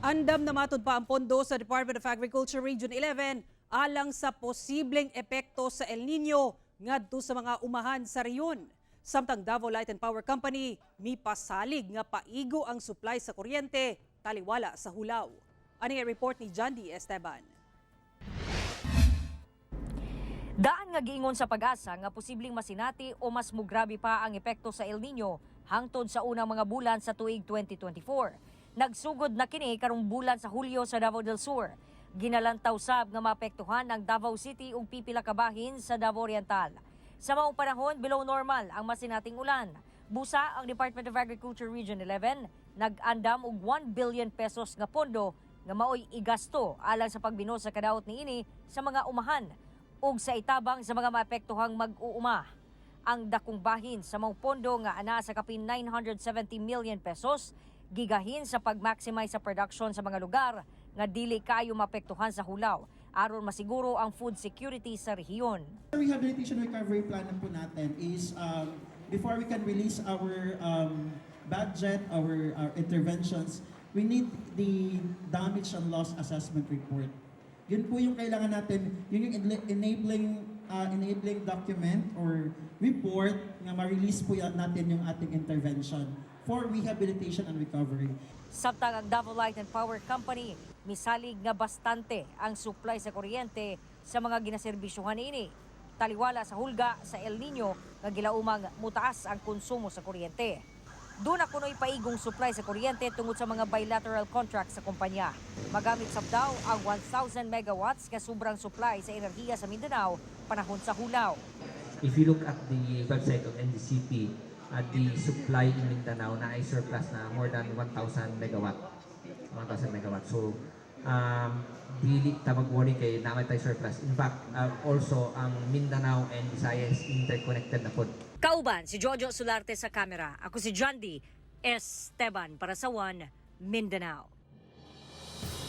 Andam na matud pa ang pondo sa Department of Agriculture Region 11 alang sa posibleng epekto sa El Nino ngadto sa mga umahan sa reyon. Samtang Davao Light and Power Company mipasalig nga paigo ang supply sa kuryente taliwala sa hulaw. Ani nga report ni Jandy Esteban. Daan nga giingon sa pag-asa nga posibleng masinati o mas mugrabe pa ang epekto sa El Nino hangtod sa unang mga bulan sa tuig 2024. Nagsugod na kini karong bulan sa Hulyo sa Davao del Sur. Ginalantaw sab nga maapektuhan ang Davao City ug pipila ka bahin sa Davao Oriental. Sa maong panahon, below normal ang masinating ulan. Busa ang Department of Agriculture Region 11 nag-andam og 1 billion pesos nga pondo nga maoy igasto alang sa pagbinos sa kadaot niini sa mga umahan ug sa itabang sa mga maapektuhang mag-uuma. Ang dakong bahin sa maong pondo nga ana sa kapin 970 million pesos gigahin sa pag-maximize sa production sa mga lugar nga dili kayo mapektuhan sa hulaw aron masiguro ang food security sa rehiyon. The rehabilitation recovery plan po natin is before we can release our budget, our interventions, we need the damage and loss assessment report. Yun po yung kailangan natin, yun yung enabling document or report na ma-release po natin yung ating intervention for rehabilitation and recovery. Samtang ang Davao Light and Power Company misalig nga bastante ang supply sa kuryente sa mga ginaserbisyuhan ini. Taliwala sa hulga sa El Nino nga gilaumang mutaas ang konsumo sa kuryente. Doon na kuno'y paigong supply sa kuryente tungod sa mga bilateral contracts sa kumpanya. Magamit sab daw ang 1,000 megawatts nga sobrang supply sa enerhiya sa Mindanao panahon sa hulaw. If you look at the website of NDCP, the supply in Mindanao na ay surplus na more than 1,000 megawatt. 1,000 megawatt. So, dili ta mag-worry kay naman tayo surplus. In fact, also ang Mindanao and Visayas interconnected na po. Kauban si Jojo Solarte sa kamera. Ako si Jandy Esteban para sa One Mindanao.